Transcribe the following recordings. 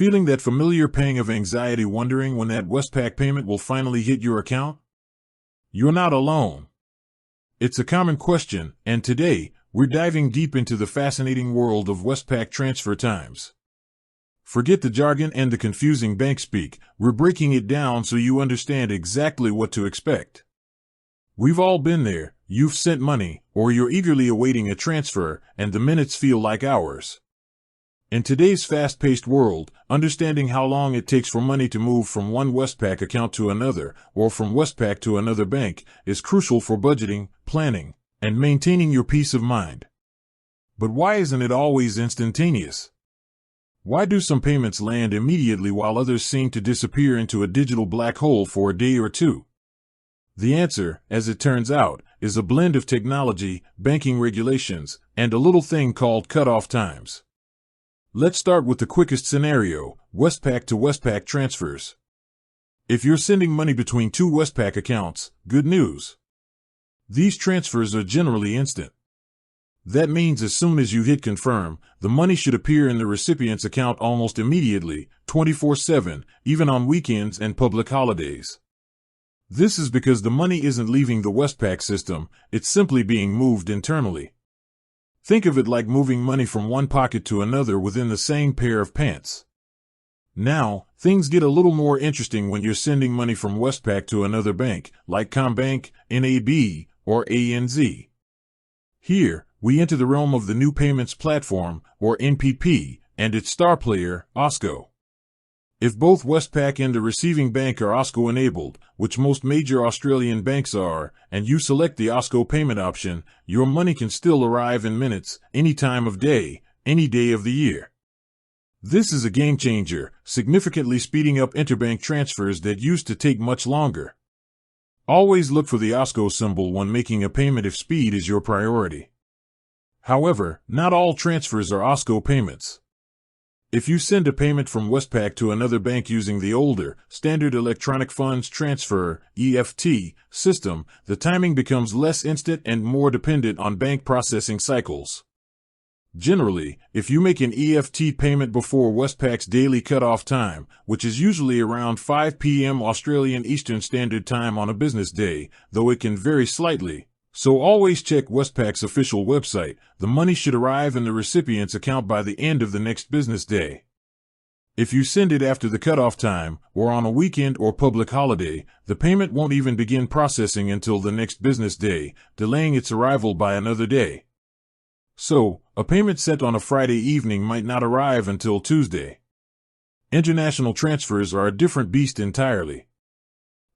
Feeling that familiar pang of anxiety wondering when that Westpac payment will finally hit your account? You're not alone. It's a common question, and today, we're diving deep into the fascinating world of Westpac transfer times. Forget the jargon and the confusing bank speak, we're breaking it down so you understand exactly what to expect. We've all been there, you've sent money, or you're eagerly awaiting a transfer, and the minutes feel like hours. In today's fast-paced world, understanding how long it takes for money to move from one Westpac account to another, or from Westpac to another bank, is crucial for budgeting, planning, and maintaining your peace of mind. But why isn't it always instantaneous? Why do some payments land immediately while others seem to disappear into a digital black hole for a day or two? The answer, as it turns out, is a blend of technology, banking regulations, and a little thing called cutoff times. Let's start with the quickest scenario, Westpac to Westpac transfers. If you're sending money between two Westpac accounts, good news. These transfers are generally instant. That means as soon as you hit confirm, the money should appear in the recipient's account almost immediately, 24/7, even on weekends and public holidays. This is because the money isn't leaving the Westpac system, it's simply being moved internally. Think of it like moving money from one pocket to another within the same pair of pants. Now, things get a little more interesting when you're sending money from Westpac to another bank, like Combank, NAB, or ANZ. Here, we enter the realm of the New Payments Platform, or NPP, and its star player, OSCO. If both Westpac and the receiving bank are OSCO-enabled, which most major Australian banks are, and you select the OSCO payment option, your money can still arrive in minutes, any time of day, any day of the year. This is a game changer, significantly speeding up interbank transfers that used to take much longer. Always look for the OSCO symbol when making a payment if speed is your priority. However, not all transfers are OSCO payments. If you send a payment from Westpac to another bank using the older, Standard Electronic Funds Transfer (EFT) system, the timing becomes less instant and more dependent on bank processing cycles. Generally, if you make an EFT payment before Westpac's daily cutoff time, which is usually around 5 p.m. Australian Eastern Standard Time on a business day, though it can vary slightly, so always check Westpac's official website, the money should arrive in the recipient's account by the end of the next business day. If you send it after the cutoff time, or on a weekend or public holiday, the payment won't even begin processing until the next business day, delaying its arrival by another day. So, a payment sent on a Friday evening might not arrive until Tuesday. International transfers are a different beast entirely.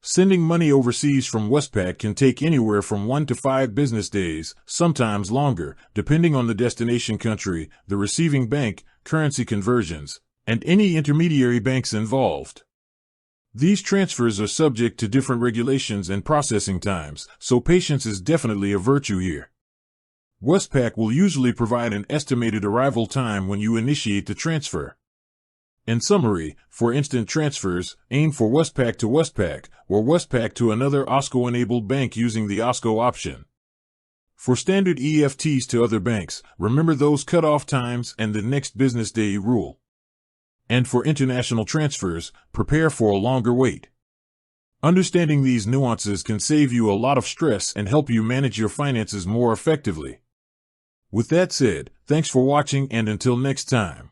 Sending money overseas from Westpac can take anywhere from 1 to 5 business days, sometimes longer, depending on the destination country, the receiving bank, currency conversions, and any intermediary banks involved. These transfers are subject to different regulations and processing times, so patience is definitely a virtue here. Westpac will usually provide an estimated arrival time when you initiate the transfer. In summary, for instant transfers, aim for Westpac to Westpac, or Westpac to another OSCO-enabled bank using the OSCO option. For standard EFTs to other banks, remember those cutoff times and the next business day rule. And for international transfers, prepare for a longer wait. Understanding these nuances can save you a lot of stress and help you manage your finances more effectively. With that said, thanks for watching and until next time.